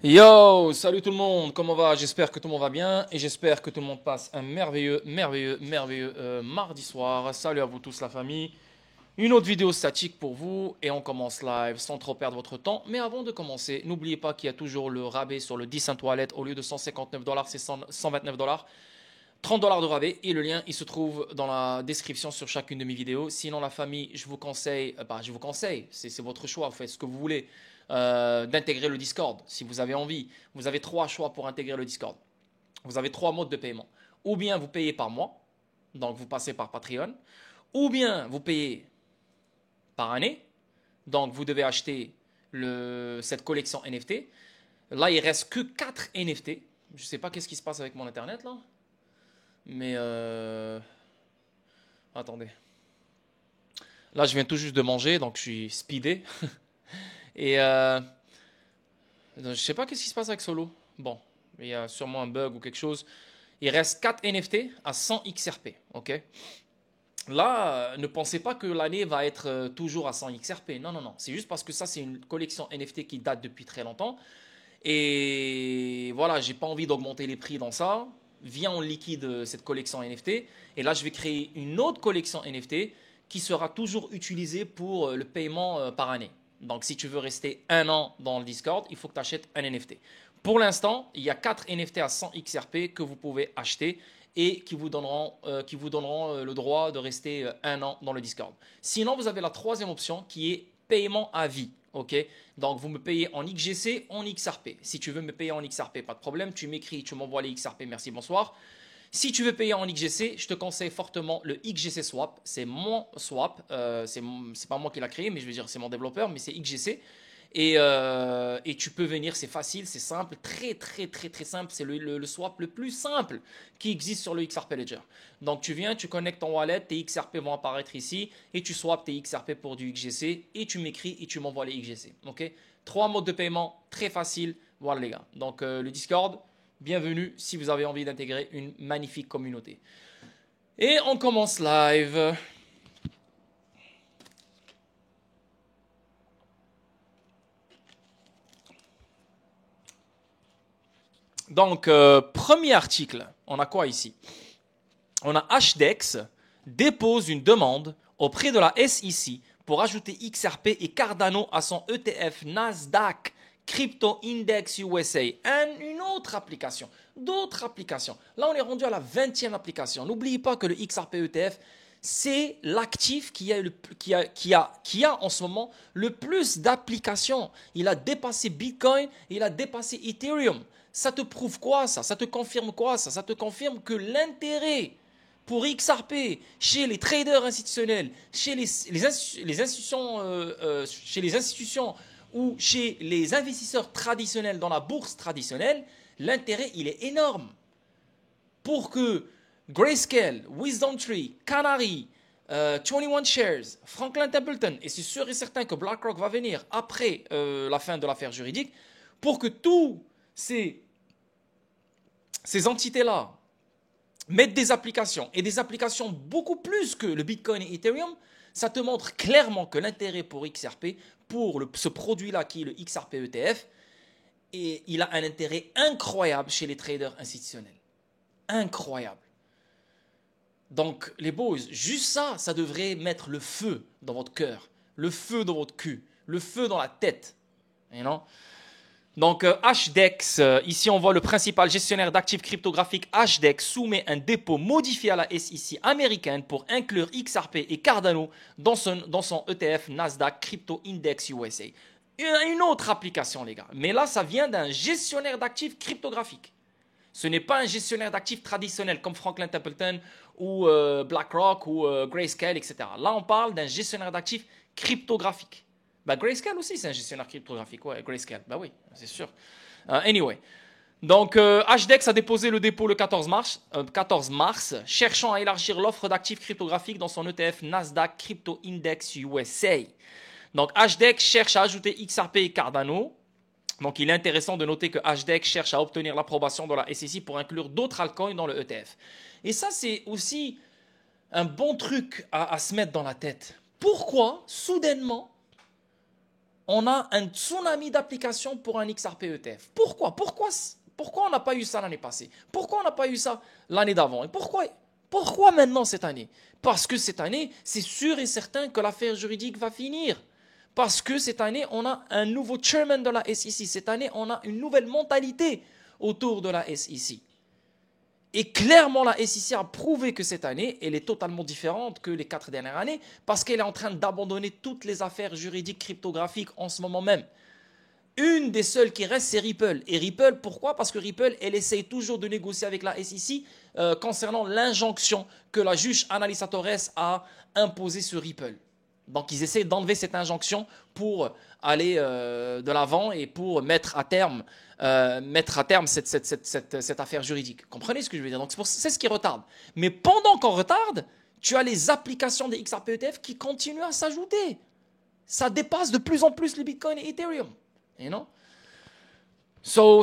Yo, salut tout le monde, comment va? J'espère que tout le monde va bien et j'espère que tout le monde passe un merveilleux mardi soir. Salut à vous tous la famille. Une autre vidéo statique pour vous et on commence live sans trop perdre votre temps. Mais avant de commencer, n'oubliez pas qu'il y a toujours le rabais sur le 10 cent toilette. Au lieu de 159 dollars, c'est 129 dollars. 30 dollars de rabais et le lien il se trouve dans la description sur chacune de mes vidéos. Sinon la famille, je vous conseille, c'est votre choix, faites ce que vous voulez, d'intégrer le Discord si vous avez envie. Vous avez trois choix pour intégrer le Discord. Vous avez trois modes de paiement. Ou bien vous payez par mois, donc vous passez par Patreon, ou bien vous payez par année, donc vous devez acheter cette collection NFT. Là il reste que 4 NFT. Je ne sais pas qu'est-ce qui se passe avec mon internet là. Mais attendez. Là, je viens tout juste de manger, donc je suis speedé. Et je sais pas qu'est-ce qui se passe avec Solo. Bon, il y a sûrement un bug ou quelque chose. Il reste 4 NFT à 100 XRP. Ok. Là, ne pensez pas que l'année va être toujours à 100 XRP. Non, non, non. C'est juste parce que ça, c'est une collection NFT qui date depuis très longtemps. Et voilà, j'ai pas envie d'augmenter les prix dans ça. Viens, on liquide cette collection NFT. Et là, je vais créer une autre collection NFT qui sera toujours utilisée pour le paiement par année. Donc, si tu veux rester un an dans le Discord, il faut que tu achètes un NFT. Pour l'instant, il y a 4 NFT à 100 XRP que vous pouvez acheter et qui vous donneront le droit de rester un an dans le Discord. Sinon, vous avez la troisième option qui est paiement à vie. Ok, donc vous me payez en XGC, en XRP. Si tu veux me payer en XRP, pas de problème, tu m'écris, tu m'envoies les XRP, merci, bonsoir. Si tu veux payer en XGC, je te conseille fortement le XGC Swap. C'est mon swap, c'est pas moi qui l'a créé, mais je veux dire c'est mon développeur, mais c'est XGC. Et tu peux venir, c'est facile, c'est simple, très simple. C'est le swap le plus simple qui existe sur le XRP Ledger. Donc tu viens, tu connectes ton wallet, tes XRP vont apparaître ici et tu swaps tes XRP pour du XGC et tu m'écris et tu m'envoies les XGC. Ok? Trois modes de paiement, très facile. Voilà les gars. Donc le Discord, bienvenue si vous avez envie d'intégrer une magnifique communauté. Et on commence live. Donc, premier article, on a quoi ici? On a HDEX dépose une demande auprès de la SEC pour ajouter XRP et Cardano à son ETF Nasdaq Crypto Index USA. Une autre application, d'autres applications. Là, on est rendu à la 20e application. N'oubliez pas que le XRP ETF, c'est l'actif qui a en ce moment le plus d'applications. Il a dépassé Bitcoin, il a dépassé Ethereum. Ça te prouve quoi ça? Ça te confirme quoi ça? Ça te confirme que l'intérêt pour XRP chez les traders institutionnels, chez les institutions, chez les institutions ou chez les investisseurs traditionnels dans la bourse traditionnelle, l'intérêt il est énorme. Pour que Grayscale, WisdomTree, Canary, 21 Shares, Franklin Templeton, et c'est sûr et certain que BlackRock va venir après la fin de l'affaire juridique, pour que tous ces entités-là mettent des applications, et des applications beaucoup plus que le Bitcoin et Ethereum, ça te montre clairement que l'intérêt pour XRP, pour ce produit-là qui est le XRP ETF, et il a un intérêt incroyable chez les traders institutionnels. Incroyable. Donc, les boys, juste ça, ça devrait mettre le feu dans votre cœur, le feu dans votre cul, le feu dans la tête. You know? Donc, HDEX, ici on voit le principal gestionnaire d'actifs cryptographiques HDEX soumet un dépôt modifié à la SEC américaine pour inclure XRP et Cardano dans son ETF Nasdaq Crypto Index USA. Une autre application, les gars. Mais là, ça vient d'un gestionnaire d'actifs cryptographiques. Ce n'est pas un gestionnaire d'actifs traditionnel comme Franklin Templeton ou BlackRock ou Grayscale, etc. Là, on parle d'un gestionnaire d'actifs cryptographique. Bah, Grayscale aussi, c'est un gestionnaire cryptographique. Ouais, Grayscale, bah oui, c'est sûr. Anyway. Donc, HDEX a déposé le dépôt le 14 mars, cherchant à élargir l'offre d'actifs cryptographiques dans son ETF Nasdaq Crypto Index USA. Donc, HDEX cherche à ajouter XRP et Cardano. Donc, il est intéressant de noter que HDEX cherche à obtenir l'approbation de la SEC pour inclure d'autres altcoins dans le ETF. Et ça, c'est aussi un bon truc à se mettre dans la tête. Pourquoi, soudainement, on a un tsunami d'applications pour un XRP ETF. Pourquoi on n'a pas eu ça l'année passée? Pourquoi on n'a pas eu ça l'année d'avant? Et pourquoi maintenant cette année? Parce que cette année, c'est sûr et certain que l'affaire juridique va finir. Parce que cette année, on a un nouveau chairman de la SEC. Cette année, on a une nouvelle mentalité autour de la SEC. Et clairement, la SEC a prouvé que cette année, elle est totalement différente que les 4 dernières années parce qu'elle est en train d'abandonner toutes les affaires juridiques cryptographiques en ce moment même. Une des seules qui reste, c'est Ripple. Et Ripple, pourquoi? Parce que Ripple, elle essaye toujours de négocier avec la SEC concernant l'injonction que la juge Annalisa Torres a imposée sur Ripple. Donc, ils essaient d'enlever cette injonction pour aller de l'avant et pour mettre à terme cette affaire juridique. Comprenez ce que je veux dire? Donc, c'est ce qui retarde. Mais pendant qu'on retarde, tu as les applications des XRP ETF qui continuent à s'ajouter. Ça dépasse de plus en plus les Bitcoin et Ethereum. You know?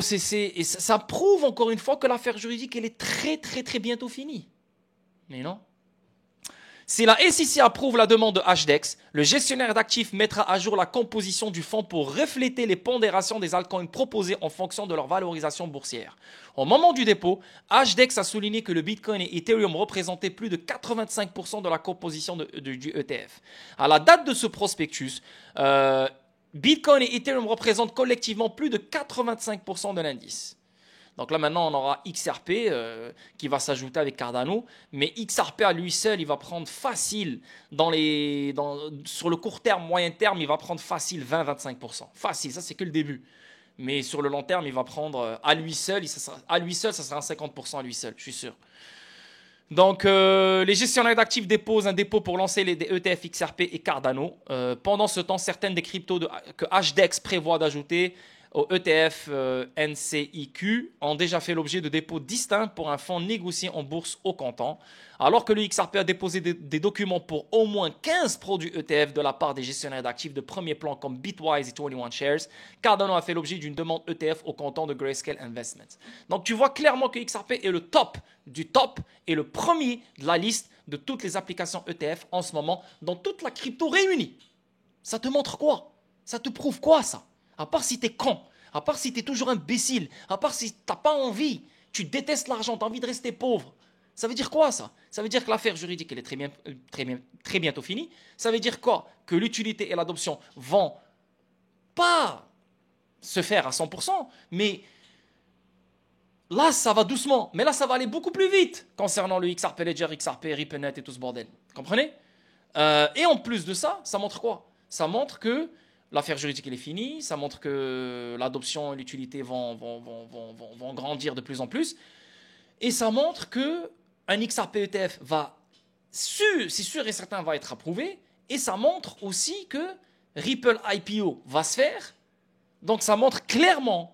Et ça prouve encore une fois que l'affaire juridique, elle est très, très, très bientôt finie. You know? Si la SEC approuve la demande de HDEX, le gestionnaire d'actifs mettra à jour la composition du fonds pour refléter les pondérations des altcoins proposés en fonction de leur valorisation boursière. Au moment du dépôt, HDEX a souligné que le Bitcoin et Ethereum représentaient plus de 85% de la composition du ETF. À la date de ce prospectus, Bitcoin et Ethereum représentent collectivement plus de 85% de l'indice. Donc là, maintenant, on aura XRP qui va s'ajouter avec Cardano. Mais XRP à lui seul, il va prendre facile, sur le court terme, moyen terme, il va prendre facile 20-25%. Facile, ça c'est que le début. Mais sur le long terme, il va prendre à lui seul, ça sera un 50% à lui seul, je suis sûr. Donc, les gestionnaires d'actifs déposent un dépôt pour lancer des ETF XRP et Cardano. Pendant ce temps, certaines des cryptos que HDEX prévoit d'ajouter au ETF NCIQ ont déjà fait l'objet de dépôts distincts pour un fonds négocié en bourse au comptant. Alors que le XRP a déposé des documents pour au moins 15 produits ETF de la part des gestionnaires d'actifs de premier plan comme Bitwise et 21 Shares, Cardano a fait l'objet d'une demande ETF au comptant de Grayscale Investments. Donc tu vois clairement que XRP est le top du top et le premier de la liste de toutes les applications ETF en ce moment dans toute la crypto réunie. Ça te montre quoi? Ça te prouve quoi ça? À part si t'es con, à part si t'es toujours imbécile, à part si t'as pas envie, tu détestes l'argent, t'as envie de rester pauvre. Ça veut dire quoi ça? Ça veut dire que l'affaire juridique elle est très bientôt finie. Ça veut dire quoi? Que l'utilité et l'adoption vont pas se faire à 100%, mais là ça va doucement. Mais là ça va aller beaucoup plus vite concernant le XRP Ledger, XRP, RippleNet et tout ce bordel. Comprenez? Et en plus de ça, ça montre quoi? Ça montre que l'affaire juridique elle est finie, ça montre que l'adoption et l'utilité vont grandir de plus en plus. Et ça montre qu'un XRP ETF c'est sûr et certain, va être approuvé. Et ça montre aussi que Ripple IPO va se faire. Donc ça montre clairement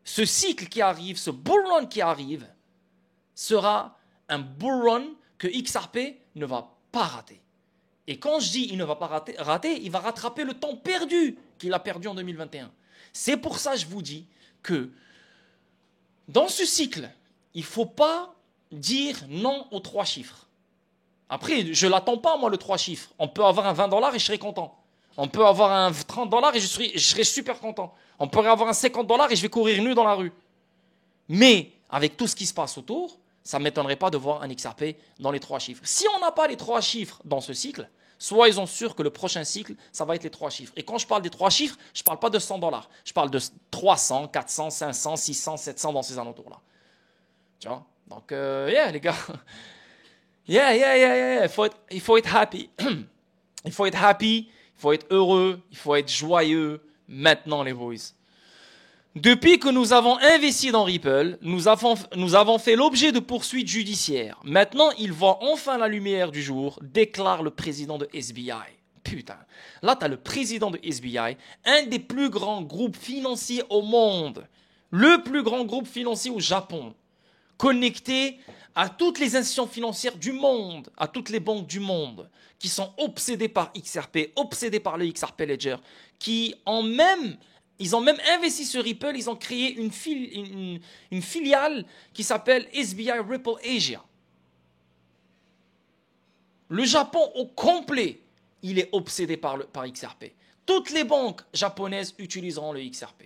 ce cycle qui arrive, ce bull run qui arrive, sera un bull run que XRP ne va pas rater. Et quand je dis il ne va pas rater, il va rattraper le temps perdu qu'il a perdu en 2021. C'est pour ça que je vous dis que dans ce cycle, il ne faut pas dire non aux 3 chiffres. Après, je ne l'attends pas, moi, le 3 chiffres. On peut avoir un 20$ et je serai content. On peut avoir un 30$ et je serai super content. On pourrait avoir un 50$ et je vais courir nu dans la rue. Mais avec tout ce qui se passe autour, ça ne m'étonnerait pas de voir un XRP dans les 3 chiffres. Si on n'a pas les 3 chiffres dans ce cycle, soyez sûrs que le prochain cycle, ça va être les 3 chiffres. Et quand je parle des 3 chiffres, je ne parle pas de 100$. Je parle de 300, 400, 500, 600, 700 dans ces alentours-là. Tu vois? Donc, les gars. Il faut être happy. Il faut être happy, il faut être heureux, il faut être joyeux maintenant, les boys. Depuis que nous avons investi dans Ripple, nous avons fait l'objet de poursuites judiciaires. Maintenant, ils voient enfin la lumière du jour, déclare le président de SBI. Putain, là, tu as le président de SBI, un des plus grands groupes financiers au monde, le plus grand groupe financier au Japon, connecté à toutes les institutions financières du monde, à toutes les banques du monde, qui sont obsédées par XRP, obsédées par le XRP Ledger, ils ont même investi sur Ripple, ils ont créé une filiale qui s'appelle SBI Ripple Asia. Le Japon au complet, il est obsédé par XRP. Toutes les banques japonaises utiliseront le XRP.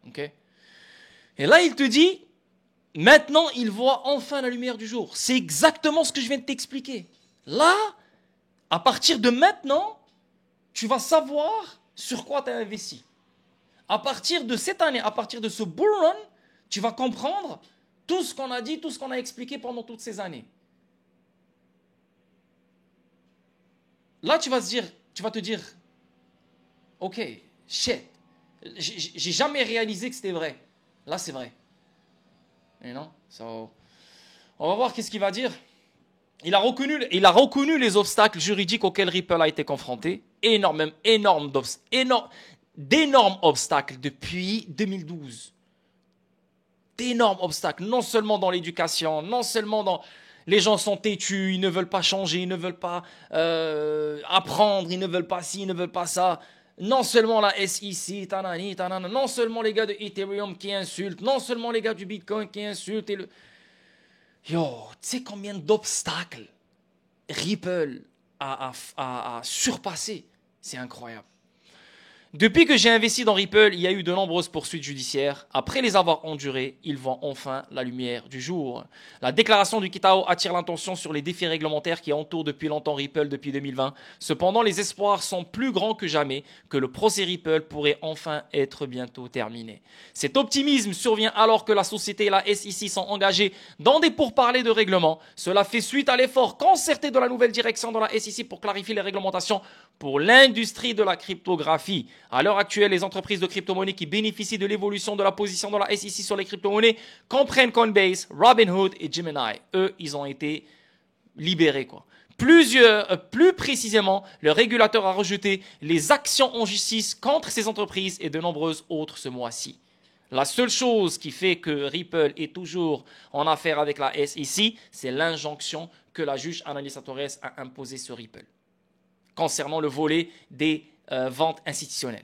Ok? Et là, il te dit, maintenant, il voit enfin la lumière du jour. C'est exactement ce que je viens de t'expliquer. Là, à partir de maintenant, tu vas savoir sur quoi tu as investi. À partir de cette année, à partir de ce bull run, tu vas comprendre tout ce qu'on a dit, tout ce qu'on a expliqué pendant toutes ces années. Là, tu vas te dire, ok, shit, j'ai jamais réalisé que c'était vrai. Là, c'est vrai. Et non, on va voir qu'est-ce qu'il va dire. Il a reconnu les obstacles juridiques auxquels Ripple a été confronté. D'énormes obstacles depuis 2012. D'énormes obstacles, non seulement dans l'éducation, non seulement dans... Les gens sont têtus, ils ne veulent pas changer, ils ne veulent pas apprendre, ils ne veulent pas ci, ils ne veulent pas ça. Non seulement la SEC, tanani, tanana, non seulement les gars de Ethereum qui insultent, non seulement les gars du Bitcoin qui insultent. Yo, tu sais combien d'obstacles Ripple a surpassé? C'est incroyable. Depuis que j'ai investi dans Ripple, il y a eu de nombreuses poursuites judiciaires. Après les avoir endurées, ils voient enfin la lumière du jour. La déclaration du Kitao attire l'attention sur les défis réglementaires qui entourent depuis longtemps Ripple depuis 2020. Cependant, les espoirs sont plus grands que jamais que le procès Ripple pourrait enfin être bientôt terminé. Cet optimisme survient alors que la société et la SEC sont engagées dans des pourparlers de règlement. Cela fait suite à l'effort concerté de la nouvelle direction de la SEC pour clarifier les réglementations pour l'industrie de la cryptographie. À l'heure actuelle, les entreprises de crypto-monnaies qui bénéficient de l'évolution de la position de la SEC sur les crypto-monnaies comprennent Coinbase, Robinhood et Gemini. Eux, ils ont été libérés, quoi. Plus précisément, le régulateur a rejeté les actions en justice contre ces entreprises et de nombreuses autres ce mois-ci. La seule chose qui fait que Ripple est toujours en affaire avec la SEC, c'est l'injonction que la juge Annalisa Torres a imposée sur Ripple concernant le volet des ventes institutionnelles.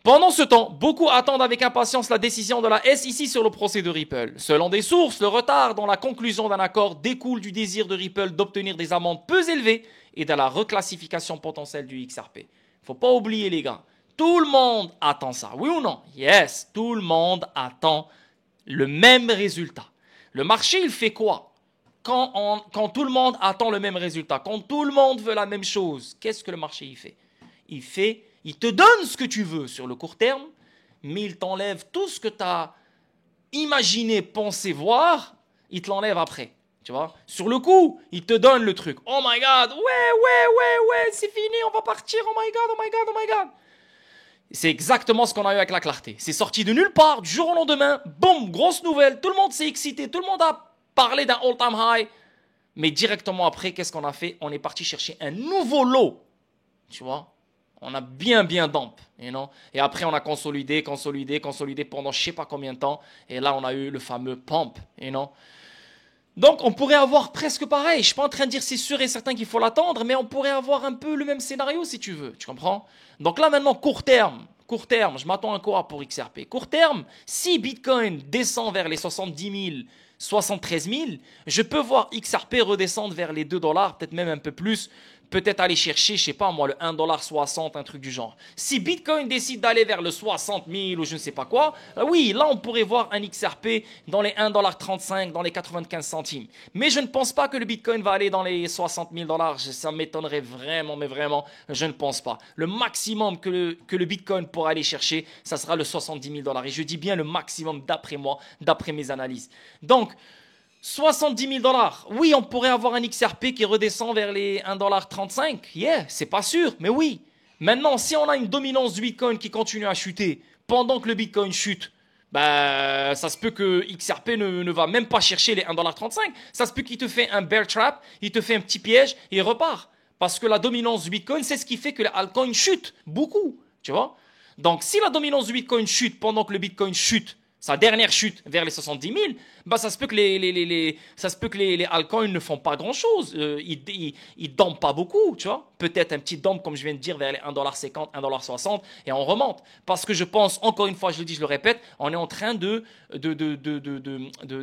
Pendant ce temps, beaucoup attendent avec impatience la décision de la SEC sur le procès de Ripple. Selon des sources, le retard dans la conclusion d'un accord découle du désir de Ripple d'obtenir des amendes peu élevées et de la reclassification potentielle du XRP. Il ne faut pas oublier les gars, tout le monde attend ça, oui ou non? Yes, tout le monde attend le même résultat. Le marché, il fait quoi? Quand tout le monde attend le même résultat, quand tout le monde veut la même chose, qu'est-ce que le marché y fait? Il te donne ce que tu veux sur le court terme, mais il t'enlève tout ce que tu as imaginé, pensé, voir, il te l'enlève après. Tu vois? Sur le coup, il te donne le truc. Oh my God, ouais, c'est fini, on va partir, oh my God, oh my God, oh my God. C'est exactement ce qu'on a eu avec la clarté. C'est sorti de nulle part, du jour au lendemain, boum, grosse nouvelle, tout le monde s'est excité, tout le monde a parlé d'un all-time high. Mais directement après, qu'est-ce qu'on a fait? On est parti chercher un nouveau lot. Tu vois? On a bien dump, you know? Et après, on a consolidé pendant je sais pas combien de temps. Et là, on a eu le fameux pump, you know? Donc, on pourrait avoir presque pareil. Je ne suis pas en train de dire c'est sûr et certain qu'il faut l'attendre, mais on pourrait avoir un peu le même scénario si tu veux. Tu comprends? Donc là, maintenant, court terme, je m'attends à quoi pour XRP? Court terme, si Bitcoin descend vers les 70 000, 73 000, je peux voir XRP redescendre vers les 2 dollars, peut-être même un peu plus, peut-être aller chercher, je sais pas moi, le 1,60 $, un truc du genre. Si Bitcoin décide d'aller vers le 60 000 ou je ne sais pas quoi, oui, là on pourrait voir un XRP dans les 1,35 $, dans les 95 centimes. Mais je ne pense pas que le Bitcoin va aller dans les 60 000 $, ça m'étonnerait vraiment, mais vraiment, je ne pense pas. Le maximum que le Bitcoin pourra aller chercher, ça sera le 70 000 $. Et je dis bien le maximum d'après moi, d'après mes analyses. Donc, 70 000 $. Oui, on pourrait avoir un XRP qui redescend vers les 1,35 $. Yeah, c'est pas sûr, mais oui. Maintenant, si on a une dominance du Bitcoin qui continue à chuter pendant que le Bitcoin chute, bah, ça se peut que XRP ne va même pas chercher les 1,35 $. Ça se peut qu'il te fait un bear trap, il te fait un petit piège et il repart. Parce que la dominance du Bitcoin, c'est ce qui fait que les altcoins chutent beaucoup. Tu vois? Donc, si la dominance du Bitcoin chute pendant que le Bitcoin chute, sa dernière chute vers les 70 000, bah ça se peut que les altcoins ne font pas grand-chose. Ils dampent pas beaucoup, tu vois. Peut-être un petit dump, comme je viens de dire, vers les 1,50 $, 1,60 $, et on remonte. Parce que je pense, encore une fois, je le dis, je le répète, on est en train de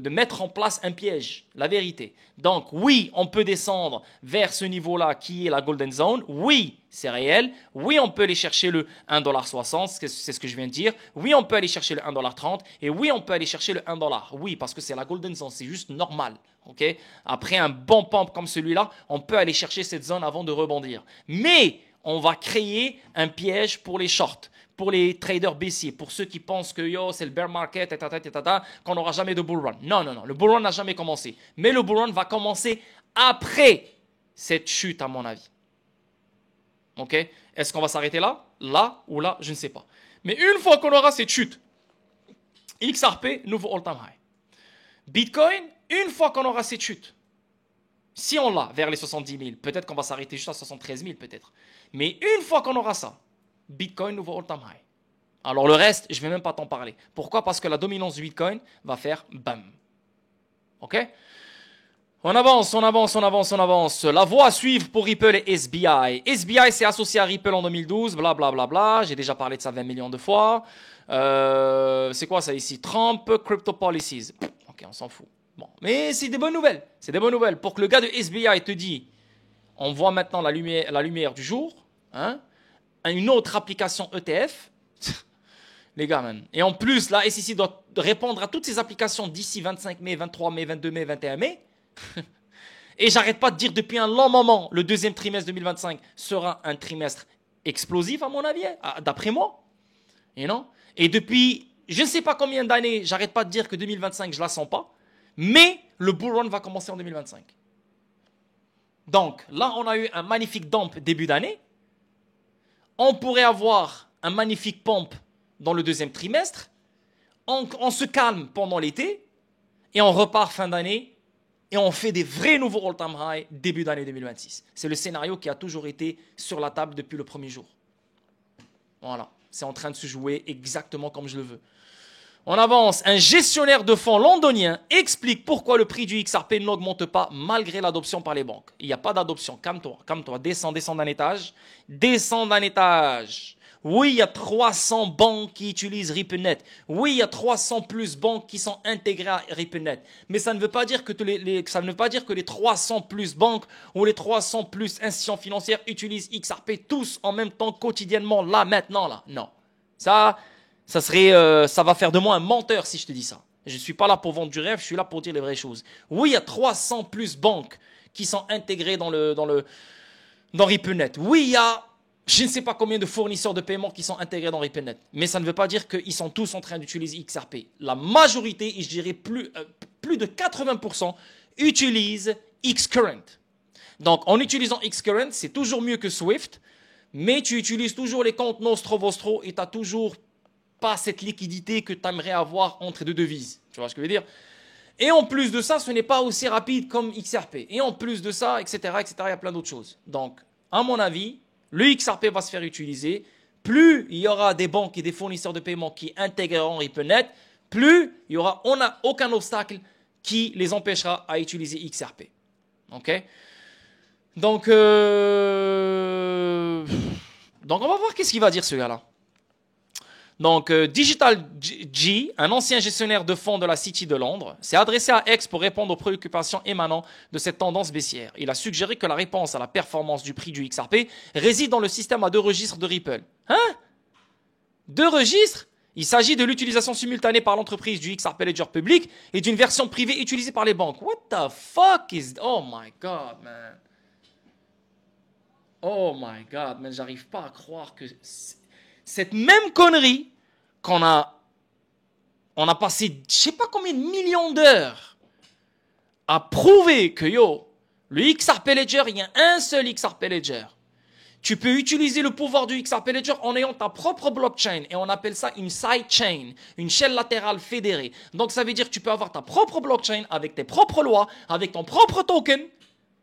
mettre en place un piège, la vérité. Donc, oui, on peut descendre vers ce niveau-là qui est la Golden Zone. Oui, c'est réel. Oui, on peut aller chercher le 1,60$, c'est ce que je viens de dire. Oui, on peut aller chercher le 1,30$. Et oui, on peut aller chercher le 1$. Oui, parce que c'est la golden zone, c'est juste normal. Okay? Après un bon pump comme celui-là, on peut aller chercher cette zone avant de rebondir. Mais on va créer un piège pour les shorts, pour les traders baissiers, pour ceux qui pensent que yo, c'est le bear market, qu'on n'aura jamais de bull run. Non, non, non, le bull run n'a jamais commencé. Mais le bull run va commencer après cette chute, à mon avis. Ok? Est-ce qu'on va s'arrêter là? Là ou là? Je ne sais pas. Mais une fois qu'on aura cette chute, XRP, nouveau all-time high. Bitcoin, une fois qu'on aura cette chute, si on l'a vers les 70 000, peut-être qu'on va s'arrêter juste à 73 000 peut-être. Mais une fois qu'on aura ça, Bitcoin, nouveau all-time high. Alors le reste, je ne vais même pas t'en parler. Pourquoi? Parce que la dominance du Bitcoin va faire bam. Ok? On avance, on avance, on avance, on avance. La voie à suivre pour Ripple et SBI. SBI s'est associé à Ripple en 2012, blablabla. Bla, bla, bla. J'ai déjà parlé de ça 20 millions de fois. C'est quoi ça ici? Trump Crypto Policies. Ok, on s'en fout. Bon, mais c'est des bonnes nouvelles. C'est des bonnes nouvelles. Pour que le gars de SBI te dise, on voit maintenant la lumière du jour, hein, une autre application ETF. Les gars, man. Et en plus, la SEC doit répondre à toutes ces applications d'ici 25 mai, 23 mai, 22 mai, 21 mai. Et j'arrête pas de dire depuis un long moment, le deuxième trimestre 2025 sera un trimestre explosif à mon avis, d'après moi. Et depuis, je ne sais pas combien d'années, j'arrête pas de dire que 2025, je la sens pas. Mais le bull run va commencer en 2025. Donc là, on a eu un magnifique dump début d'année. On pourrait avoir un magnifique pump dans le deuxième trimestre. On se calme pendant l'été. Et on repart fin d'année. Et on fait des vrais nouveaux all-time high début d'année 2026. C'est le scénario qui a toujours été sur la table depuis le premier jour. Voilà. C'est en train de se jouer exactement comme je le veux. On avance. Un gestionnaire de fonds londonien explique pourquoi le prix du XRP n'augmente pas malgré l'adoption par les banques. Il n'y a pas d'adoption. Calme-toi, calme-toi. Descends d'un étage. Descends d'un étage. Oui, il y a 300 banques qui utilisent RippleNet. Oui, il y a 300 plus banques qui sont intégrées à RippleNet. Mais ça ne veut pas dire que les 300 plus banques ou les 300 plus institutions financières utilisent XRP tous en même temps quotidiennement, là, maintenant, là. Non. Ça va faire de moi un menteur si je te dis ça. Je ne suis pas là pour vendre du rêve, je suis là pour dire les vraies choses. Oui, il y a 300 plus banques qui sont intégrées dans RippleNet. Oui, il y a je ne sais pas combien de fournisseurs de paiement qui sont intégrés dans RippleNet. Mais ça ne veut pas dire qu'ils sont tous en train d'utiliser XRP. La majorité, et je dirais plus de 80%, utilisent Xcurrent. Donc, en utilisant Xcurrent, c'est toujours mieux que Swift, mais tu utilises toujours les comptes Nostro-Vostro et tu n'as toujours pas cette liquidité que tu aimerais avoir entre deux devises. Tu vois ce que je veux dire? Et en plus de ça, ce n'est pas aussi rapide comme XRP. Et en plus de ça, etc., etc., il y a plein d'autres choses. Donc, à mon avis, le XRP va se faire utiliser. Plus il y aura des banques et des fournisseurs de paiement qui intégreront RippleNet, plus on n'a aucun obstacle qui les empêchera à utiliser XRP. Ok? Donc, on va voir qu'est-ce qu'il va dire ce gars-là. Donc, Digital G, un ancien gestionnaire de fonds de la City de Londres, s'est adressé à X pour répondre aux préoccupations émanant de cette tendance baissière. Il a suggéré que la réponse à la performance du prix du XRP réside dans le système à 2 registres de Ripple. Hein? 2 registres? Il s'agit de l'utilisation simultanée par l'entreprise du XRP Ledger public et d'une version privée utilisée par les banques. What the fuck is... Oh my god, man. Oh my god, man. J'arrive pas à croire que... Cette même connerie on a passé je sais pas combien de millions d'heures à prouver que le XRP Ledger, il y a un seul XRP Ledger. Tu peux utiliser le pouvoir du XRP Ledger en ayant ta propre blockchain et on appelle ça une sidechain, une chaîne latérale fédérée. Donc ça veut dire que tu peux avoir ta propre blockchain avec tes propres lois, avec ton propre token,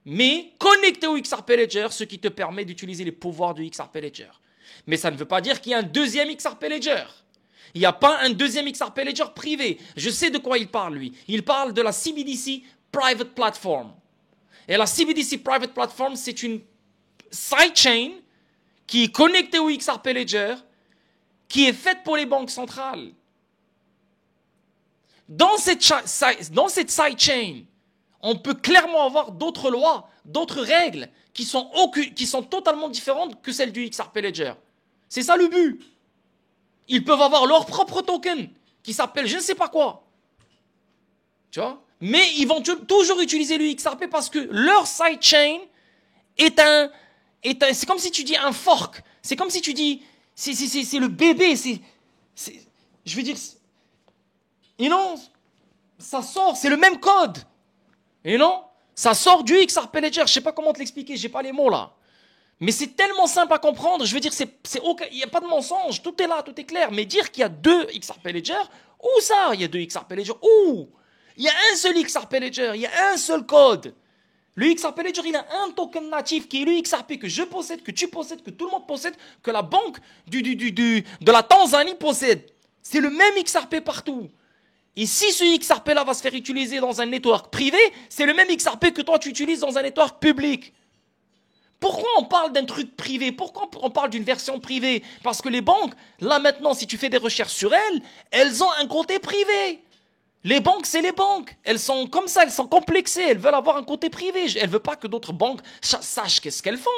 mais connecté au XRP Ledger, ce qui te permet d'utiliser les pouvoirs du XRP Ledger. Mais ça ne veut pas dire qu'il y a un deuxième XRP Ledger. Il n'y a pas un deuxième XRP Ledger privé. Je sais de quoi il parle, lui. Il parle de la CBDC Private Platform. Et la CBDC Private Platform, c'est une sidechain qui est connectée au XRP Ledger, qui est faite pour les banques centrales. Dans cette sidechain, On peut clairement avoir d'autres lois, d'autres règles qui sont totalement différentes que celles du XRP Ledger. C'est ça le but. Ils peuvent avoir leur propre token qui s'appelle je ne sais pas quoi. Tu vois? Mais ils vont toujours utiliser le XRP parce que leur sidechain c'est comme si tu dis un fork. C'est comme si tu dis, c'est le bébé. Je veux dire, ça sort, c'est le même code. Ça sort du XRP Ledger. Je sais pas comment te l'expliquer, j'ai pas les mots là. Mais c'est tellement simple à comprendre. Je veux dire, il n'y a pas de mensonge. Tout est là, tout est clair. Mais dire qu'il y a deux XRP Ledger, où ça? Il y a deux XRP Ledger, où? Il y a un seul XRP Ledger, il y a un seul code. Le XRP Ledger, il a un token natif qui est le XRP que je possède, que tu possèdes, que tout le monde possède, que la banque de la Tanzanie possède. C'est le même XRP partout. Et si ce XRP-là va se faire utiliser dans un network privé, c'est le même XRP que toi tu utilises dans un network public. Pourquoi on parle d'un truc privé? Pourquoi on parle d'une version privée? Parce que les banques, là maintenant, si tu fais des recherches sur elles, elles ont un côté privé. Les banques, c'est les banques. Elles sont comme ça, elles sont complexées. Elles veulent avoir un côté privé. Elles ne veulent pas que d'autres banques sachent qu'est-ce qu'elles font.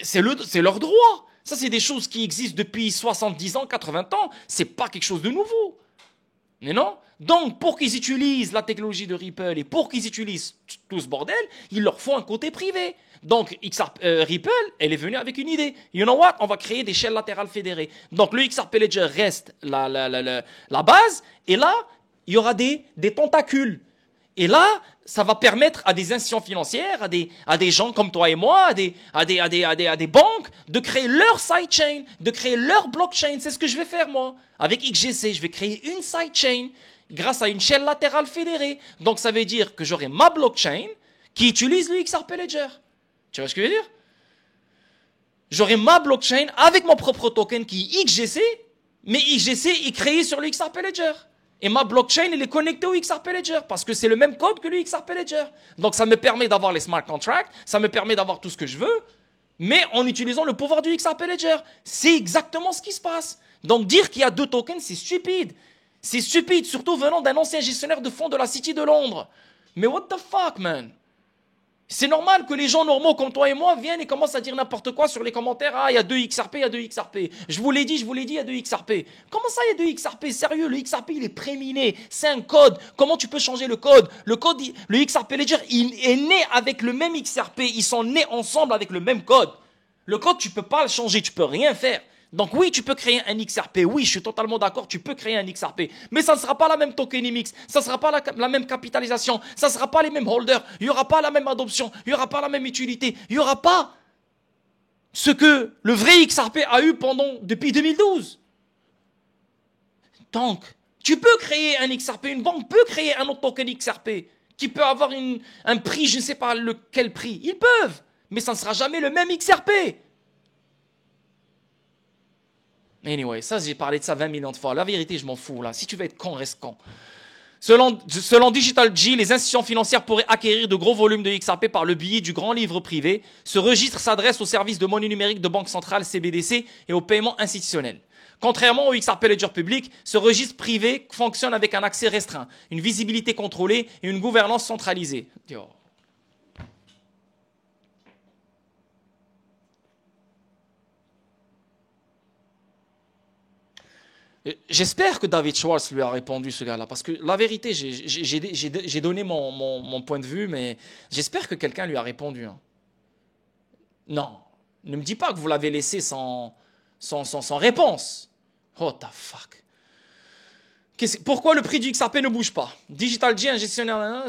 C'est leur droit. Ça, c'est des choses qui existent depuis 70 ans, 80 ans. C'est pas quelque chose de nouveau. Mais non? Donc, pour qu'ils utilisent la technologie de Ripple et pour qu'ils utilisent tout ce bordel, il leur faut un côté privé. Donc, Ripple, elle est venue avec une idée. You know what? On va créer des chaînes latérales fédérées. Donc, le XRP Ledger reste la base. Et là, il y aura des tentacules. Et là, ça va permettre à des institutions financières, à des gens comme toi et moi, à des banques, de créer leur sidechain, de créer leur blockchain. C'est ce que je vais faire, moi. Avec XGC, je vais créer une sidechain grâce à une chaîne latérale fédérée. Donc, ça veut dire que j'aurai ma blockchain qui utilise le XRP Ledger. Tu vois ce que je veux dire? J'aurai ma blockchain avec mon propre token qui est XGC, mais XGC est créé sur le XRP Ledger. Et ma blockchain, elle est connectée au XRP Ledger parce que c'est le même code que le XRP Ledger. Donc, ça me permet d'avoir les smart contracts, ça me permet d'avoir tout ce que je veux, mais en utilisant le pouvoir du XRP Ledger. C'est exactement ce qui se passe. Donc, dire qu'il y a deux tokens, c'est stupide. C'est stupide, surtout venant d'un ancien gestionnaire de fonds de la City de Londres. Mais what the fuck, man? C'est normal que les gens normaux comme toi et moi viennent et commencent à dire n'importe quoi sur les commentaires. Ah, il y a deux XRP, il y a deux XRP. Je vous l'ai dit, il y a deux XRP. Comment ça, il y a deux XRP? Sérieux, le XRP, il est préminé. C'est un code. Comment tu peux changer le code? Le XRP Ledger, il est né avec le même XRP. Ils sont nés ensemble avec le même code. Le code, tu peux pas le changer, tu peux rien faire. Donc oui, tu peux créer un XRP. Oui, je suis totalement d'accord, tu peux créer un XRP. Mais ça ne sera pas la même tokenomics, ça ne sera pas la même capitalisation, ça ne sera pas les mêmes holders, il n'y aura pas la même adoption, il n'y aura pas la même utilité, il n'y aura pas ce que le vrai XRP a eu depuis 2012. Donc, tu peux créer un XRP, une banque peut créer un autre token XRP qui peut avoir un prix, je ne sais pas quel prix. Ils peuvent, mais ça ne sera jamais le même XRP. Anyway, ça j'ai parlé de ça 20 millions de fois. La vérité, je m'en fous là. Si tu veux être con, reste con. Selon DigitalG, les institutions financières pourraient acquérir de gros volumes de XRP par le biais du grand livre privé. Ce registre s'adresse aux services de monnaie numérique de banque centrale CBDC et aux paiements institutionnels. Contrairement au XRP Ledger public, ce registre privé fonctionne avec un accès restreint, une visibilité contrôlée et une gouvernance centralisée. J'espère que David Schwartz lui a répondu, ce gars-là, parce que la vérité, j'ai donné mon point de vue, mais j'espère que quelqu'un lui a répondu. Hein. Non, ne me dis pas que vous l'avez laissé sans réponse. What the fuck? Pourquoi le prix du XRP ne bouge pas? DigitalG, un gestionnaire...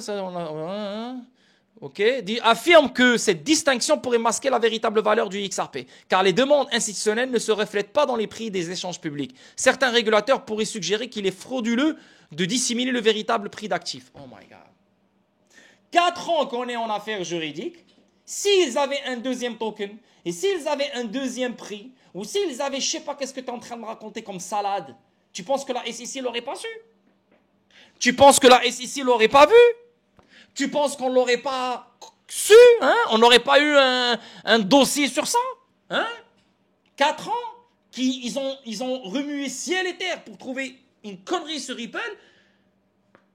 affirme que cette distinction pourrait masquer la véritable valeur du XRP, car les demandes institutionnelles ne se reflètent pas dans les prix des échanges publics. Certains régulateurs pourraient suggérer qu'il est frauduleux de dissimuler le véritable prix d'actifs. Oh my God. 4 ans qu'on est en affaires juridiques, s'ils avaient un deuxième token, et s'ils avaient un deuxième prix, ou s'ils avaient, je sais pas qu'est-ce que tu es en train de me raconter comme salade, tu penses que la SEC l'aurait pas su? Tu penses que la SEC l'aurait pas vu? Tu penses qu'on ne l'aurait pas su, hein? On n'aurait pas eu un dossier sur ça, hein? 4 ans, ils ont remué ciel et terre pour trouver une connerie sur Ripple.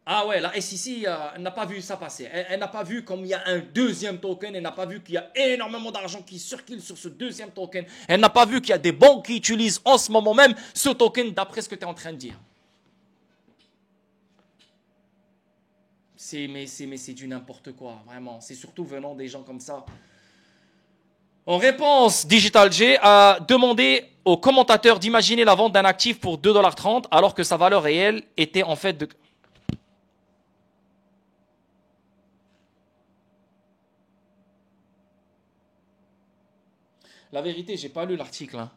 Ah ouais, la SEC, elle n'a pas vu ça passer. Elle n'a pas vu comme il y a un deuxième token. Elle n'a pas vu qu'il y a énormément d'argent qui circule sur ce deuxième token. Elle n'a pas vu qu'il y a des banques qui utilisent en ce moment même ce token d'après ce que tu es en train de dire. Mais c'est du n'importe quoi, vraiment. C'est surtout venant des gens comme ça. En réponse, DigitalG a demandé aux commentateurs d'imaginer la vente d'un actif pour 2,30 $ alors que sa valeur réelle était en fait de... La vérité, j'ai pas lu l'article. Hein.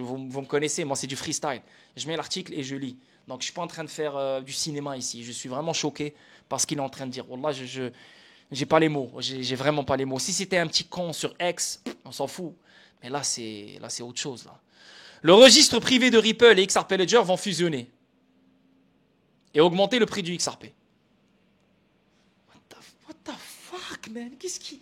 Vous me connaissez, moi c'est du freestyle. Je mets l'article et je lis. Donc je suis pas en train de faire du cinéma ici. Je suis vraiment choqué par ce qu'il est en train de dire. Wallah, j'ai pas les mots. J'ai vraiment pas les mots. Si c'était un petit con sur X, on s'en fout. Mais là c'est autre chose là. Le registre privé de Ripple et XRP Ledger vont fusionner et augmenter le prix du XRP. What the fuck, man? Qu'est-ce qu'il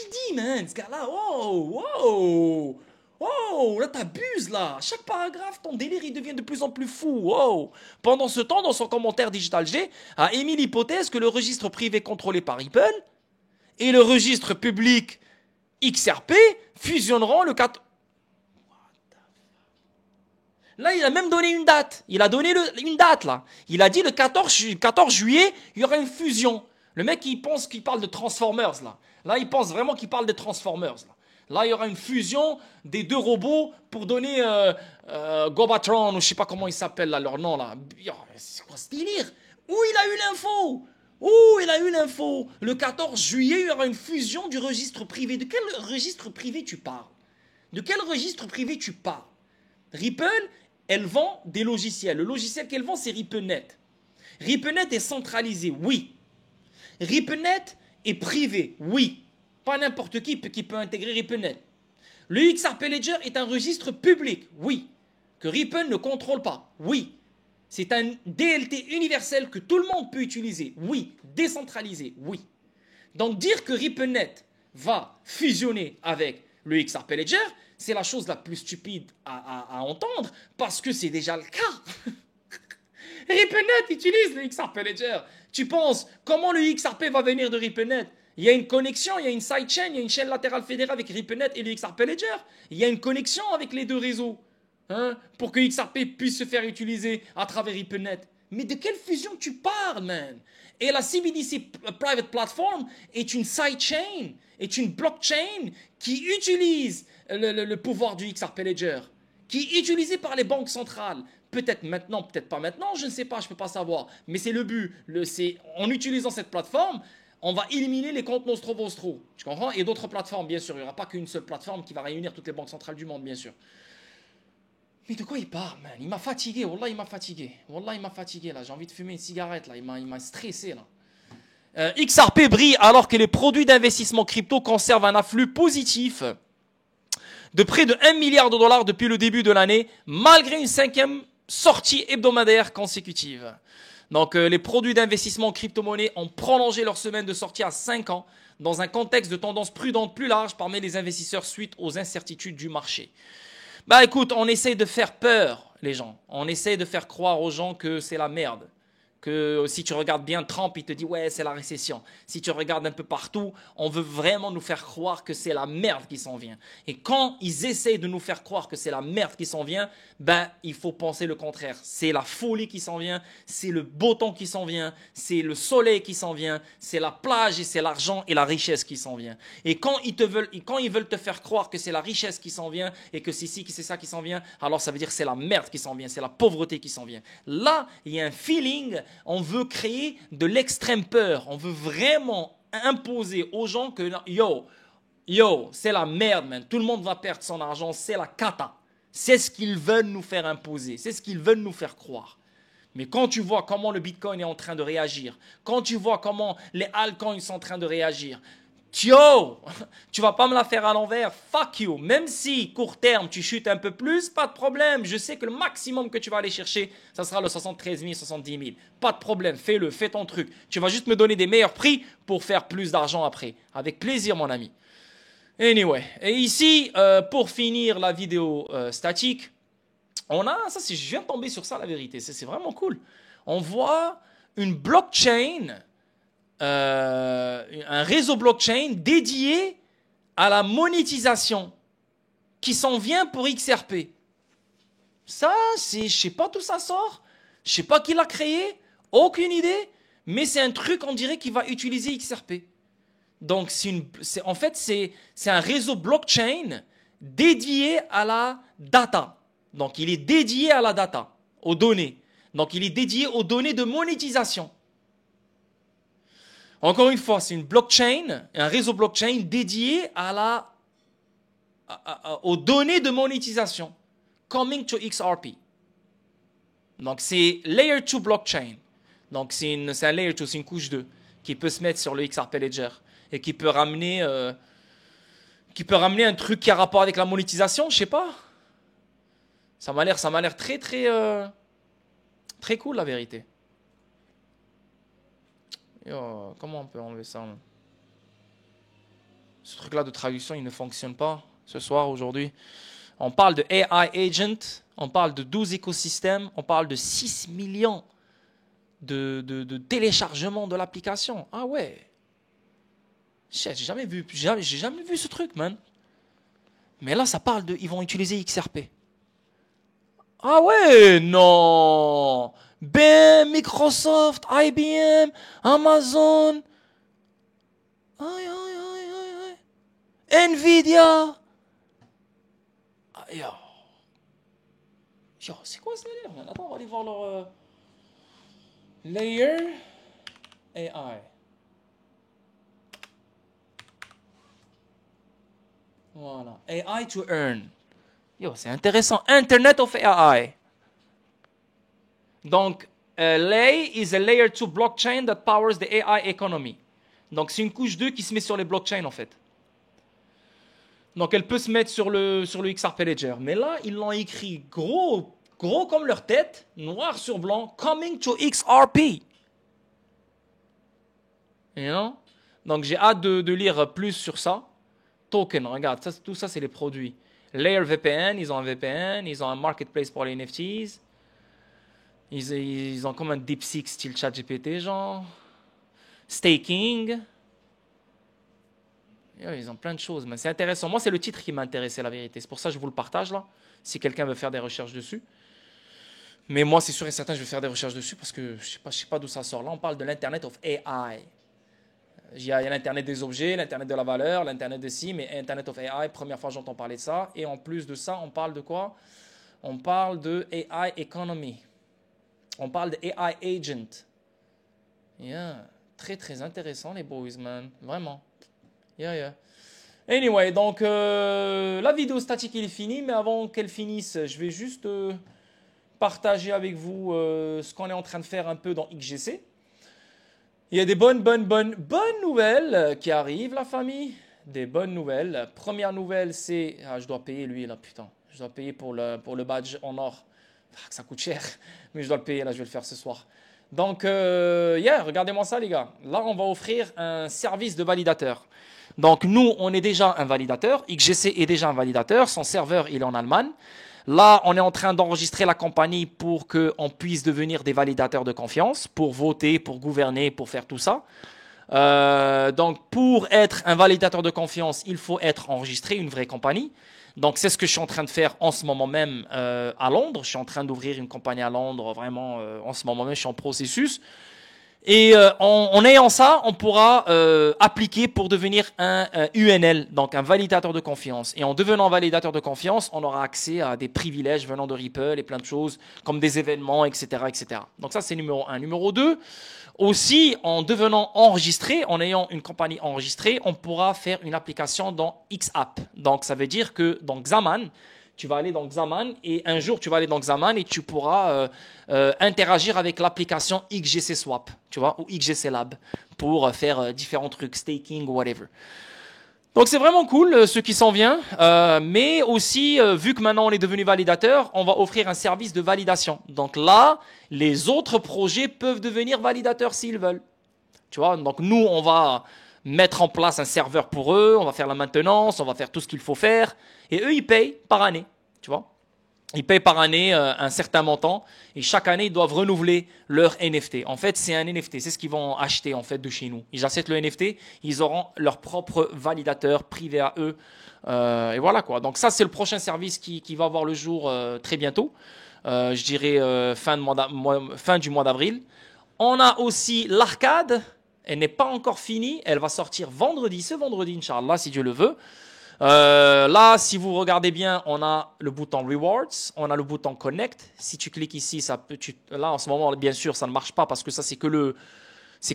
dit, man, ce gars-là? Oh, oh, oh, là, t'abuses, là. Chaque paragraphe, ton délire, il devient de plus en plus fou. Oh. Pendant ce temps, dans son commentaire DigitalG, a émis l'hypothèse que le registre privé contrôlé par Ripple et le registre public XRP fusionneront le 4... Là, il a même donné une date. Il a donné une date, là. Il a dit le 14 juillet, il y aura une fusion. Le mec, il pense qu'il parle de Transformers, là. Là, il pense vraiment qu'il parle de Transformers, là. Là, il y aura une fusion des deux robots pour donner Gobatron, ou je sais pas comment ils s'appellent, là, leur nom, là. C'est quoi ce délire? Où il a eu l'info? Où il a eu l'info? Le 14 juillet, il y aura une fusion du registre privé. De quel registre privé tu parles? De quel registre privé tu parles? Ripple, elle vend des logiciels. Le logiciel qu'elle vend, c'est RippleNet. RippleNet est centralisé, oui. RippleNet est privé, oui. Pas n'importe qui peut intégrer RippleNet. Le XRP Ledger est un registre public, oui. Que Ripple ne contrôle pas, oui. C'est un DLT universel que tout le monde peut utiliser, oui. Décentralisé, oui. Donc dire que RippleNet va fusionner avec le XRP Ledger, c'est la chose la plus stupide à entendre parce que c'est déjà le cas. RippleNet utilise le XRP Ledger. Tu penses, comment le XRP va venir de RippleNet? Il y a une connexion, il y a une sidechain, il y a une chaîne latérale fédérale avec RippleNet et le XRP Ledger. Il y a une connexion avec les deux réseaux pour que XRP puisse se faire utiliser à travers RippleNet. Mais de quelle fusion tu parles, man? Et la CBDC Private Platform est une sidechain, est une blockchain qui utilise le pouvoir du XRP Ledger, qui est utilisé par les banques centrales. Peut-être maintenant, peut-être pas maintenant, je ne sais pas, je ne peux pas savoir. Mais c'est le but. En utilisant cette plateforme, on va éliminer les comptes nostro-vostro. Tu comprends? Et d'autres plateformes, bien sûr. Il n'y aura pas qu'une seule plateforme qui va réunir toutes les banques centrales du monde, bien sûr. Mais de quoi il parle, man? Il m'a fatigué. Wallah, il m'a fatigué. Wallah, il m'a fatigué, là. J'ai envie de fumer une cigarette, là. Il m'a stressé, là. XRP brille alors que les produits d'investissement crypto conservent un afflux positif de près de 1 milliard de dollars depuis le début de l'année, malgré une 5e sortie hebdomadaire consécutive. Donc, les produits d'investissement en crypto-monnaie ont prolongé leur semaine de sortie à 5 ans dans un contexte de tendance prudente plus large parmi les investisseurs suite aux incertitudes du marché. Bah écoute, on essaye de faire peur, les gens. On essaye de faire croire aux gens que c'est la merde. Que si tu regardes bien Trump, il te dit ouais, c'est la récession. Si tu regardes un peu partout, on veut vraiment nous faire croire que c'est la merde qui s'en vient. Et quand ils essayent de nous faire croire que c'est la merde qui s'en vient, ben il faut penser le contraire. C'est la folie qui s'en vient, c'est le beau temps qui s'en vient, c'est le soleil qui s'en vient, c'est la plage et c'est l'argent et la richesse qui s'en vient. Et quand ils veulent te faire croire que c'est la richesse qui s'en vient et que c'est ci, que c'est ça qui s'en vient, alors ça veut dire que c'est la merde qui s'en vient, c'est la pauvreté qui s'en vient. Là, il y a un feeling. On veut créer de l'extrême peur. On veut vraiment imposer aux gens que yo, c'est la merde, man. Tout le monde va perdre son argent, c'est la cata. C'est ce qu'ils veulent nous faire imposer. C'est ce qu'ils veulent nous faire croire. Mais quand tu vois comment le Bitcoin est en train de réagir, quand tu vois comment les altcoins sont en train de réagir, yo, tu vas pas me la faire à l'envers, fuck you. Même si, court terme, tu chutes un peu plus, pas de problème. Je sais que le maximum que tu vas aller chercher, ça sera le 73 000, 70 000. Pas de problème, fais-le, fais ton truc. Tu vas juste me donner des meilleurs prix pour faire plus d'argent après. Avec plaisir, mon ami. Anyway, et ici, pour finir la vidéo statique, je viens de tomber sur ça, la vérité. C'est vraiment cool. On voit une blockchain, un réseau blockchain dédié à la monétisation qui s'en vient pour XRP. Ça, je sais pas d'où ça sort, je sais pas qui l'a créé, aucune idée, mais c'est un truc, on dirait, qui va utiliser XRP. Donc, en fait, c'est un réseau blockchain dédié à la data. Donc, il est dédié à la data, aux données. Donc, il est dédié aux données de monétisation. Encore une fois, c'est une blockchain, un réseau blockchain dédié aux données de monétisation. Coming to XRP. Donc, c'est Layer 2 blockchain. Donc, c'est un Layer 2, c'est une couche 2 qui peut se mettre sur le XRP Ledger et qui peut ramener un truc qui a rapport avec la monétisation, je sais pas. Ça m'a l'air très, très, très cool, la vérité. Yo, comment on peut enlever ça, là? Ce truc-là de traduction, il ne fonctionne pas ce soir, aujourd'hui. On parle de AI agent, on parle de 12 écosystèmes, on parle de 6 millions de téléchargements de l'application. Ah ouais. Shit, j'ai jamais vu ce truc, man. Mais là, ça parle ils vont utiliser XRP. Ah ouais, non. Ben, Microsoft, IBM, Amazon. Aïe, aïe, aïe, aïe, aïe. Nvidia. Yo, c'est quoi ce délire, man? Attends, on va aller voir leur Layer AI. Voilà. AI to earn. Yo, c'est intéressant. Internet of AI. Donc, Lay is a layer 2 blockchain that powers the AI economy. Donc, c'est une couche 2 qui se met sur les blockchains, en fait. Donc, elle peut se mettre sur le XRP Ledger. Mais là, ils l'ont écrit gros comme leur tête, noir sur blanc, coming to XRP. You know? Donc, j'ai hâte de lire plus sur ça. Token, regarde, tout ça, c'est les produits. Layer VPN, ils ont un VPN, ils ont un marketplace pour les NFTs. Ils ont comme un DeepSeek style ChatGPT, genre. Staking. Ils ont plein de choses, mais c'est intéressant. Moi, c'est le titre qui m'a intéressé, la vérité. C'est pour ça que je vous le partage, là, si quelqu'un veut faire des recherches dessus. Mais moi, c'est sûr et certain, je vais faire des recherches dessus parce que je sais pas d'où ça sort. Là, on parle de l'Internet of AI. Il y a l'Internet des objets, l'Internet de la valeur, l'Internet de ci, mais Internet of AI, première fois que j'entends parler de ça. Et en plus de ça, on parle de quoi? On parle de AI economy. On parle de AI agent. Yeah. Très, très intéressant, les boys, man. Vraiment. Yeah. Anyway, donc la vidéo statique il est finie, mais avant qu'elle finisse, je vais juste partager avec vous ce qu'on est en train de faire un peu dans XGC. Il y a des bonnes nouvelles qui arrivent, la famille. Des bonnes nouvelles. Première nouvelle, c'est... Ah, je dois payer lui, là, putain. Je dois payer pour le badge en or. Ça coûte cher, mais je dois le payer, là, je vais le faire ce soir. Donc, regardez-moi ça, les gars. Là, on va offrir un service de validateur. Donc, nous, on est déjà un validateur. XGC est déjà un validateur. Son serveur, il est en Allemagne. Là, on est en train d'enregistrer la compagnie pour qu'on puisse devenir des validateurs de confiance, pour voter, pour gouverner, pour faire tout ça. Donc, pour être un validateur de confiance, il faut être enregistré, une vraie compagnie. Donc, c'est ce que je suis en train de faire en ce moment même à Londres. Je suis en train d'ouvrir une compagnie à Londres, vraiment, en ce moment même, je suis en processus. Et en ayant ça, on pourra appliquer pour devenir un UNL, donc un validateur de confiance. Et en devenant validateur de confiance, on aura accès à des privilèges venant de Ripple et plein de choses, comme des événements, etc., etc. Donc ça, c'est numéro 1. Numéro 2, aussi, en devenant enregistré, en ayant une compagnie enregistrée, on pourra faire une application dans XApp. Donc ça veut dire que dans Xaman, tu vas aller dans Xaman et un jour tu vas aller dans Xaman et tu pourras interagir avec l'application XGC Swap, tu vois, ou XGC Lab pour faire différents trucs, staking ou whatever. Donc c'est vraiment cool ce qui s'en vient, mais aussi vu que maintenant on est devenu validateur, on va offrir un service de validation. Donc là, les autres projets peuvent devenir validateurs s'ils veulent. Tu vois, donc nous on va mettre en place un serveur pour eux, on va faire la maintenance, on va faire tout ce qu'il faut faire, et eux ils payent par année, tu vois. Ils payent par année un certain montant et chaque année, ils doivent renouveler leur NFT. En fait, c'est un NFT, c'est ce qu'ils vont acheter en fait de chez nous. Ils achètent le NFT, ils auront leur propre validateur privé à eux. Et voilà quoi. Donc ça, c'est le prochain service qui va voir le jour très bientôt. Je dirais fin du mois d'avril. On a aussi l'arcade. Elle n'est pas encore finie. Elle va sortir ce vendredi, Inch'Allah, si Dieu le veut. Là, si vous regardez bien, on a le bouton Rewards, on a le bouton Connect. Si tu cliques ici, là en ce moment, bien sûr, ça ne marche pas parce que ça c'est que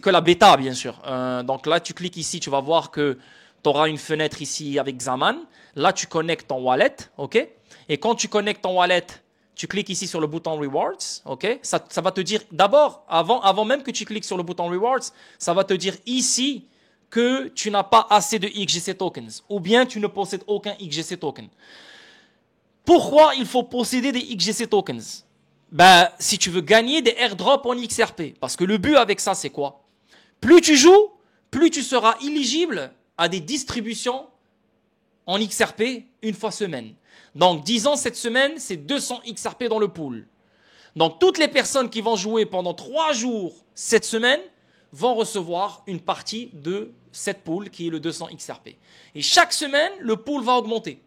la bêta, bien sûr. Donc là, tu cliques ici, tu vas voir que tu auras une fenêtre ici avec Zaman. Là, tu connectes ton wallet, ok. Et quand tu connectes ton wallet, tu cliques ici sur le bouton Rewards, ok. Ça va te dire d'abord, avant même que tu cliques sur le bouton Rewards, ça va te dire ici que tu n'as pas assez de XGC tokens ou bien tu ne possèdes aucun XGC token. Pourquoi il faut posséder des XGC tokens? Si tu veux gagner des airdrops en XRP. Parce que le but avec ça, c'est quoi? Plus tu joues, plus tu seras éligible à des distributions en XRP une fois semaine. Donc, disons cette semaine, c'est 200 XRP dans le pool. Donc, toutes les personnes qui vont jouer pendant 3 jours cette semaine vont recevoir une partie de cette pool qui est le 200 XRP. Et chaque semaine, le pool va augmenter.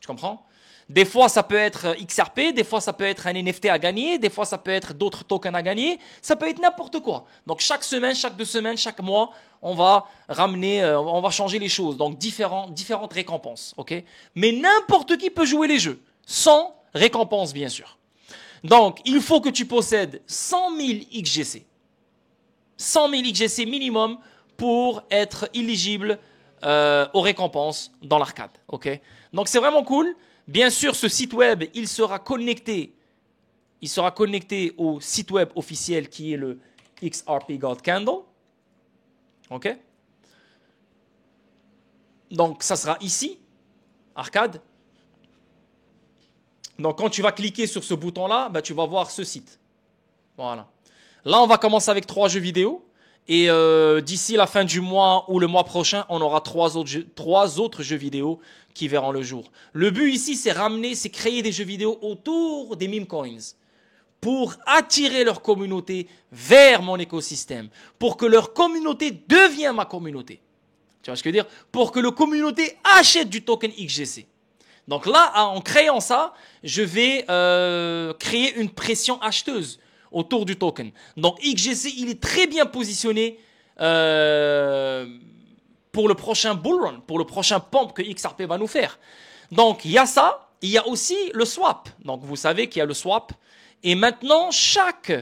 Tu comprends? Des fois, ça peut être XRP, des fois, ça peut être un NFT à gagner, des fois, ça peut être d'autres tokens à gagner, ça peut être n'importe quoi. Donc, chaque semaine, chaque 2 semaines, chaque mois, on va on va changer les choses. Donc, différentes récompenses. Ok? Mais n'importe qui peut jouer les jeux, sans récompense, bien sûr. Donc, il faut que tu possèdes 100 000 XGC. 100 000 XGC minimum pour être éligible aux récompenses dans l'arcade. Okay? Donc c'est vraiment cool. Bien sûr, ce site web, il sera connecté au site web officiel qui est le XRP God Candle. Ok? Donc ça sera ici, arcade. Donc quand tu vas cliquer sur ce bouton-là, tu vas voir ce site. Voilà. Là, on va commencer avec 3 jeux vidéo. Et d'ici la fin du mois ou le mois prochain, on aura 3 autres jeux vidéo qui verront le jour. Le but ici, c'est créer des jeux vidéo autour des meme coins pour attirer leur communauté vers mon écosystème, pour que leur communauté devienne ma communauté. Tu vois ce que je veux dire? Pour que la communauté achète du token XGC. Donc là, en créant ça, je vais créer une pression acheteuse autour du token. Donc XGC, il est très bien positionné pour le prochain bull run, pour le prochain pump que XRP va nous faire. Donc il y a ça, il y a aussi le swap. Donc vous savez qu'il y a le swap. Et maintenant, chaque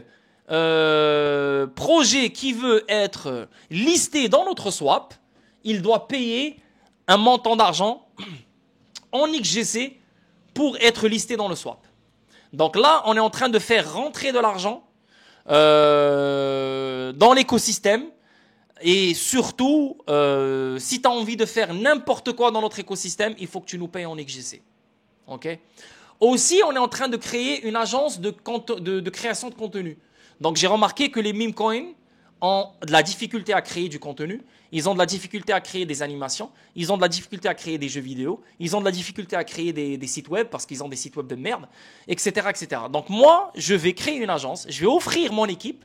projet qui veut être listé dans notre swap, il doit payer un montant d'argent en XGC pour être listé dans le swap. Donc là, on est en train de faire rentrer de l'argent dans l'écosystème. Et surtout, si tu as envie de faire n'importe quoi dans notre écosystème, il faut que tu nous payes en XGC. Okay? Aussi, on est en train de créer une agence de création de contenu. Donc, j'ai remarqué que les meme coins ont de la difficulté à créer du contenu. Ils ont de la difficulté à créer des animations. Ils ont de la difficulté à créer des jeux vidéo. Ils ont de la difficulté à créer des sites web parce qu'ils ont des sites web de merde, etc., etc. Donc moi, je vais créer une agence. Je vais offrir mon équipe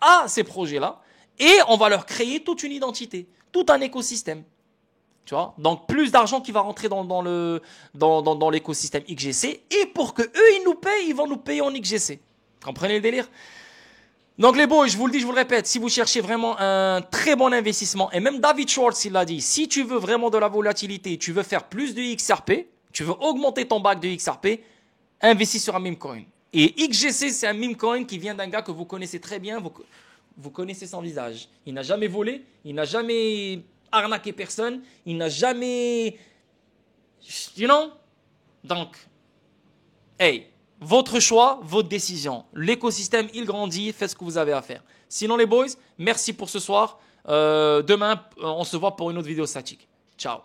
à ces projets-là et on va leur créer toute une identité, tout un écosystème. Tu vois? Donc plus d'argent qui va rentrer dans l'écosystème XGC et pour que eux ils nous payent, ils vont nous payer en XGC. Comprenez le délire? Donc les boys, je vous le dis, je vous le répète, si vous cherchez vraiment un très bon investissement, et même David Schwartz il l'a dit, si tu veux vraiment de la volatilité, tu veux faire plus de XRP, tu veux augmenter ton bac de XRP, investis sur un meme coin. Et XGC, c'est un meme coin qui vient d'un gars que vous connaissez très bien, vous connaissez son visage. Il n'a jamais volé, il n'a jamais arnaqué personne, il n'a jamais... You know? Donc, hey, votre choix, votre décision. L'écosystème, il grandit, faites ce que vous avez à faire. Sinon les boys, merci pour ce soir. Demain, on se voit pour une autre vidéo statique. Ciao.